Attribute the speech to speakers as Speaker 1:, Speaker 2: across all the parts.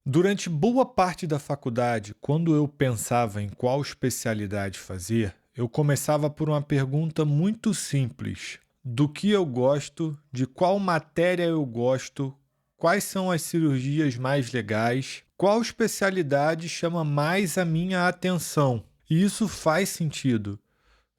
Speaker 1: Durante boa parte da faculdade, quando eu pensava em qual especialidade fazer, eu começava por uma pergunta muito simples: do que eu gosto, de qual matéria eu gosto, quais são as cirurgias mais legais, qual especialidade chama mais a minha atenção. E isso faz sentido.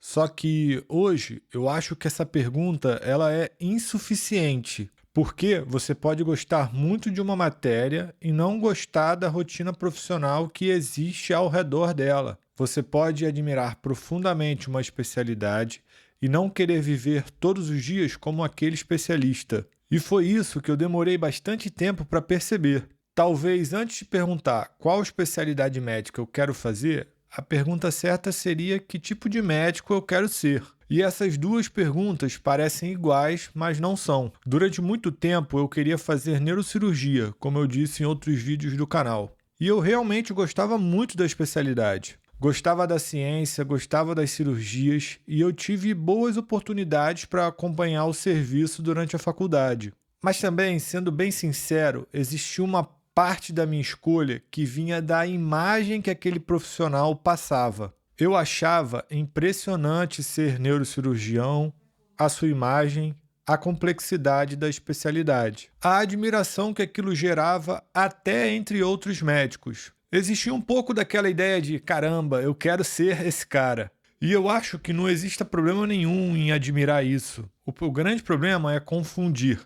Speaker 1: Só que hoje eu acho que essa pergunta ela é insuficiente, porque você pode gostar muito de uma matéria e não gostar da rotina profissional que existe ao redor dela. Você pode admirar profundamente uma especialidade e não querer viver todos os dias como aquele especialista. E foi isso que eu demorei bastante tempo para perceber. Talvez antes de perguntar qual especialidade médica eu quero fazer, a pergunta certa seria que tipo de médico eu quero ser. E essas duas perguntas parecem iguais, mas não são. Durante muito tempo eu queria fazer neurocirurgia, como eu disse em outros vídeos do canal. E eu realmente gostava muito da especialidade. Gostava da ciência, gostava das cirurgias e eu tive boas oportunidades para acompanhar o serviço durante a faculdade. Mas também, sendo bem sincero, existia uma parte da minha escolha que vinha da imagem que aquele profissional passava. Eu achava impressionante ser neurocirurgião, a sua imagem, a complexidade da especialidade, a admiração que aquilo gerava até entre outros médicos. Existia um pouco daquela ideia de caramba, eu quero ser esse cara. E eu acho que não exista problema nenhum em admirar isso. O grande problema é confundir.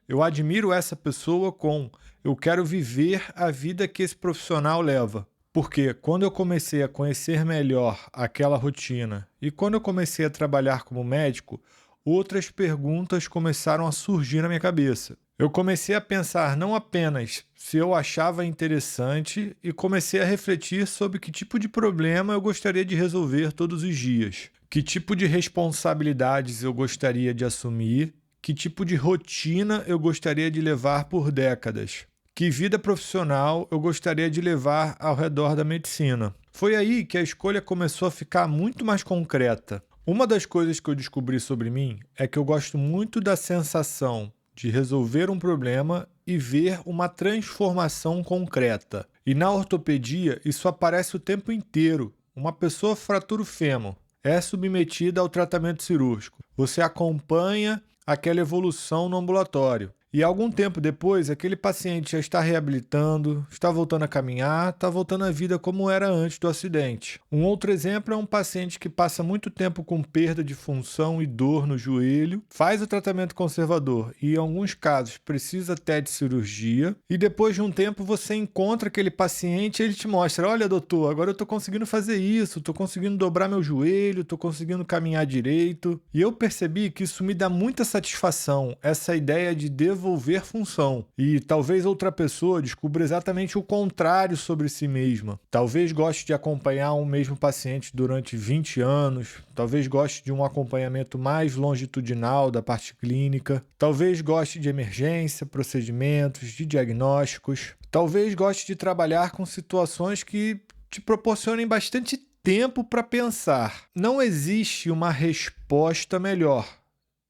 Speaker 1: Eu admiro essa pessoa com eu quero viver a vida que esse profissional leva. Porque quando eu comecei a conhecer melhor aquela rotina e quando eu comecei a trabalhar como médico, outras perguntas começaram a surgir na minha cabeça. Eu comecei a pensar não apenas se eu achava interessante e comecei a refletir sobre que tipo de problema eu gostaria de resolver todos os dias, que tipo de responsabilidades eu gostaria de assumir, que tipo de rotina eu gostaria de levar por décadas. Que vida profissional eu gostaria de levar ao redor da medicina? Foi aí que a escolha começou a ficar muito mais concreta. Uma das coisas que eu descobri sobre mim é que eu gosto muito da sensação de resolver um problema e ver uma transformação concreta. E na ortopedia, isso aparece o tempo inteiro. Uma pessoa fratura o fêmur, é submetida ao tratamento cirúrgico. Você acompanha aquela evolução no ambulatório. E algum tempo depois, aquele paciente já está reabilitando, está voltando a caminhar, está voltando à vida como era antes do acidente. Um outro exemplo é um paciente que passa muito tempo com perda de função e dor no joelho, faz o tratamento conservador e, em alguns casos, precisa até de cirurgia. E depois de um tempo, você encontra aquele paciente e ele te mostra: olha, doutor, agora eu estou conseguindo fazer isso, estou conseguindo dobrar meu joelho, estou conseguindo caminhar direito. E eu percebi que isso me dá muita satisfação, essa ideia de devolver função. E talvez outra pessoa descubra exatamente o contrário sobre si mesma. Talvez goste de acompanhar um mesmo paciente durante 20 anos, talvez goste de um acompanhamento mais longitudinal da parte clínica, talvez goste de emergência, procedimentos, de diagnósticos, talvez goste de trabalhar com situações que te proporcionem bastante tempo para pensar. Não existe uma resposta melhor,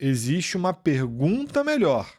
Speaker 1: existe uma pergunta melhor.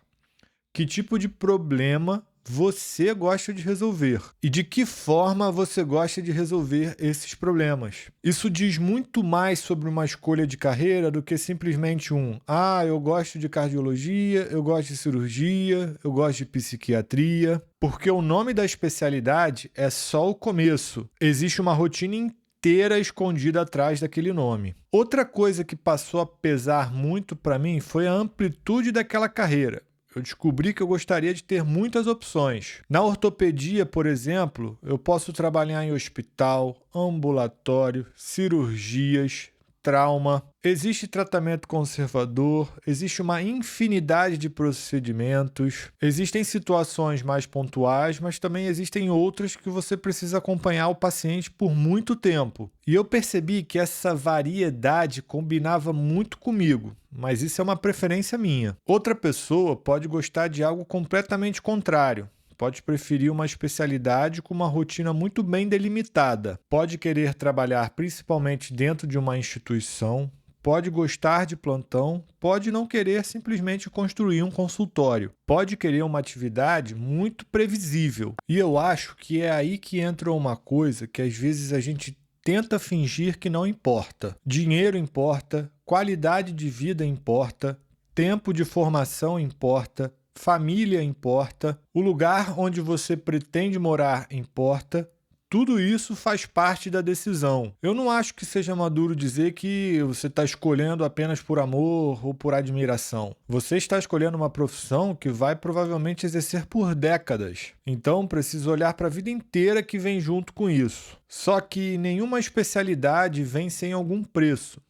Speaker 1: Que tipo de problema você gosta de resolver? E de que forma você gosta de resolver esses problemas? Isso diz muito mais sobre uma escolha de carreira do que simplesmente eu gosto de cardiologia, eu gosto de cirurgia, eu gosto de psiquiatria. Porque o nome da especialidade é só o começo. Existe uma rotina inteira escondida atrás daquele nome. Outra coisa que passou a pesar muito para mim foi a amplitude daquela carreira. Eu descobri que eu gostaria de ter muitas opções. Na ortopedia, por exemplo, eu posso trabalhar em hospital, ambulatório, cirurgias, trauma. Existe tratamento conservador, existe uma infinidade de procedimentos, existem situações mais pontuais, mas também existem outras que você precisa acompanhar o paciente por muito tempo. E eu percebi que essa variedade combinava muito comigo, mas isso é uma preferência minha. Outra pessoa pode gostar de algo completamente contrário. Pode preferir uma especialidade com uma rotina muito bem delimitada. Pode querer trabalhar principalmente dentro de uma instituição. pode gostar de plantão, pode não querer simplesmente construir um consultório, pode querer uma atividade muito previsível. E eu acho que é aí que entra uma coisa que às vezes a gente tenta fingir que não importa. Dinheiro importa, qualidade de vida importa, tempo de formação importa, família importa, o lugar onde você pretende morar importa. Tudo isso faz parte da decisão. Eu não acho que seja maduro dizer que você está escolhendo apenas por amor ou por admiração. Você está escolhendo uma profissão que vai provavelmente exercer por décadas. Então, precisa olhar para a vida inteira que vem junto com isso. Só que nenhuma especialidade vem sem algum preço.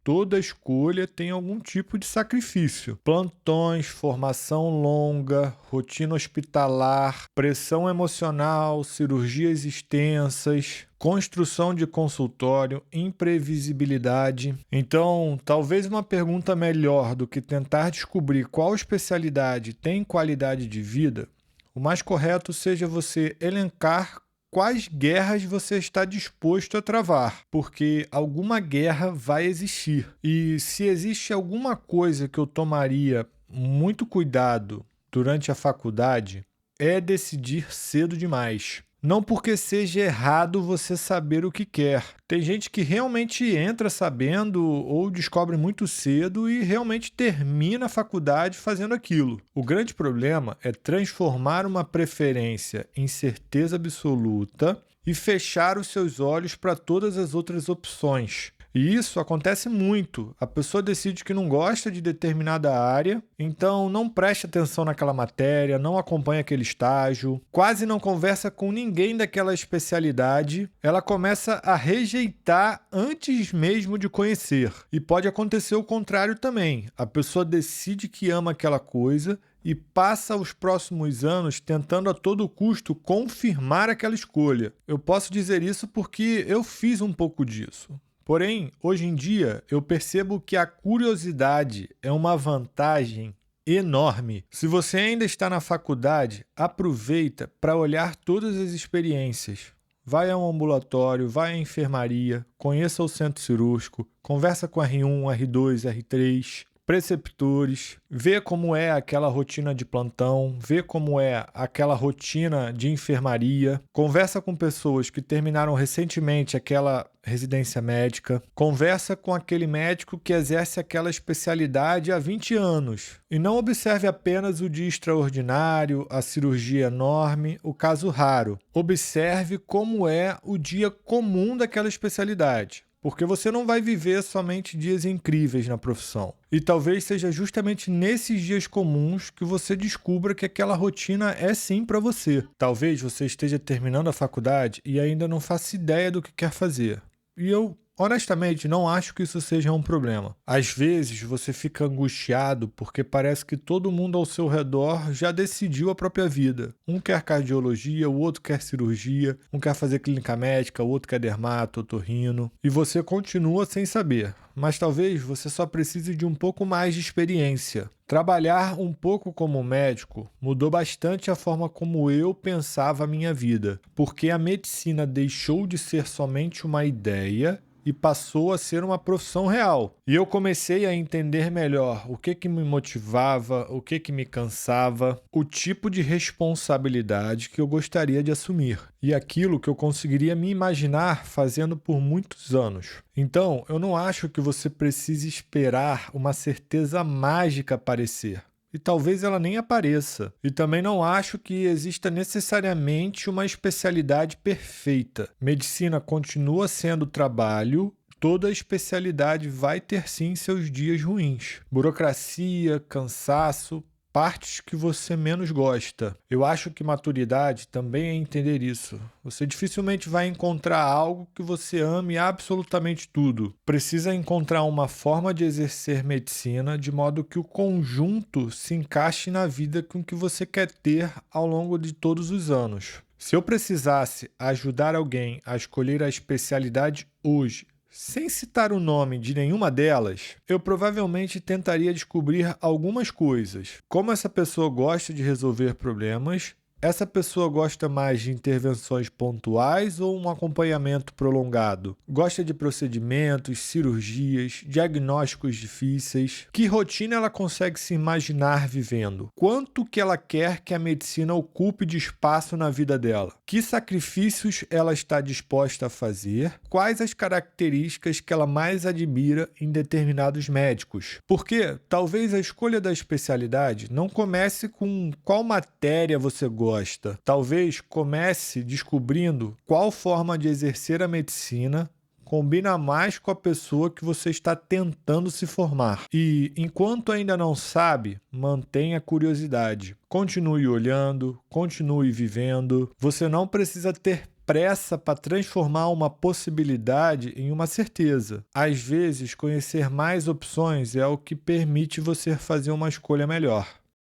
Speaker 1: Toda escolha tem algum tipo de sacrifício. Plantões, formação longa, rotina hospitalar, pressão emocional, cirurgias extensas, construção de consultório, imprevisibilidade. Então, talvez uma pergunta melhor do que tentar descobrir qual especialidade tem qualidade de vida, o mais correto seja você elencar quais guerras você está disposto a travar, porque alguma guerra vai existir. E se existe alguma coisa que eu tomaria muito cuidado durante a faculdade, é decidir cedo demais. Não porque seja errado você saber o que quer. Tem gente que realmente entra sabendo ou descobre muito cedo e realmente termina a faculdade fazendo aquilo. O grande problema é transformar uma preferência em certeza absoluta e fechar os seus olhos para todas as outras opções. E isso acontece muito. A pessoa decide que não gosta de determinada área, então não presta atenção naquela matéria, não acompanha aquele estágio, quase não conversa com ninguém daquela especialidade. Ela começa a rejeitar antes mesmo de conhecer. E pode acontecer o contrário também. A pessoa decide que ama aquela coisa e passa os próximos anos tentando a todo custo confirmar aquela escolha. Eu posso dizer isso porque eu fiz um pouco disso. Porém, hoje em dia, eu percebo que a curiosidade é uma vantagem enorme. Se você ainda está na faculdade, aproveita para olhar todas as experiências. Vai ao ambulatório, vai à enfermaria, conheça o centro cirúrgico, conversa com R1, R2, R3, preceptores, vê como é aquela rotina de plantão, vê como é aquela rotina de enfermaria, conversa com pessoas que terminaram recentemente aquela residência médica, conversa com aquele médico que exerce aquela especialidade há 20 anos e não observe apenas o dia extraordinário, a cirurgia enorme, o caso raro. Observe como é o dia comum daquela especialidade. Porque você não vai viver somente dias incríveis na profissão. E talvez seja justamente nesses dias comuns que você descubra que aquela rotina é sim para você. Talvez você esteja terminando a faculdade e ainda não faça ideia do que quer fazer. E eu, honestamente, não acho que isso seja um problema. Às vezes você fica angustiado porque parece que todo mundo ao seu redor já decidiu a própria vida. Um quer cardiologia, o outro quer cirurgia, um quer fazer clínica médica, o outro quer dermato, otorrino. E você continua sem saber. Mas talvez você só precise de um pouco mais de experiência. Trabalhar um pouco como médico mudou bastante a forma como eu pensava a minha vida, porque a medicina deixou de ser somente uma ideia e passou a ser uma profissão real. E eu comecei a entender melhor o que me motivava, o que me cansava, o tipo de responsabilidade que eu gostaria de assumir e aquilo que eu conseguiria me imaginar fazendo por muitos anos. Então, eu não acho que você precise esperar uma certeza mágica aparecer. E talvez ela nem apareça. E também não acho que exista necessariamente uma especialidade perfeita. Medicina continua sendo trabalho, toda especialidade vai ter sim seus dias ruins. Burocracia, cansaço, partes que você menos gosta. Eu acho que maturidade também é entender isso. Você dificilmente vai encontrar algo que você ame absolutamente tudo. Precisa encontrar uma forma de exercer medicina de modo que o conjunto se encaixe na vida com que você quer ter ao longo de todos os anos. Se eu precisasse ajudar alguém a escolher a especialidade hoje, sem citar o nome de nenhuma delas, eu provavelmente tentaria descobrir algumas coisas. Como essa pessoa gosta de resolver problemas, Essa pessoa gosta mais de intervenções pontuais ou um acompanhamento prolongado? Gosta de procedimentos, cirurgias, diagnósticos difíceis? Que rotina ela consegue se imaginar vivendo? Quanto que ela quer que a medicina ocupe de espaço na vida dela? Que sacrifícios ela está disposta a fazer? Quais as características que ela mais admira em determinados médicos? Porque talvez a escolha da especialidade não comece com qual matéria você gosta. Talvez comece descobrindo qual forma de exercer a medicina combina mais com a pessoa que você está tentando se formar. E, enquanto ainda não sabe, mantenha a curiosidade. Continue olhando, continue vivendo. Você não precisa ter pressa para transformar uma possibilidade em uma certeza. Às vezes, conhecer mais opções é o que permite você fazer uma escolha melhor.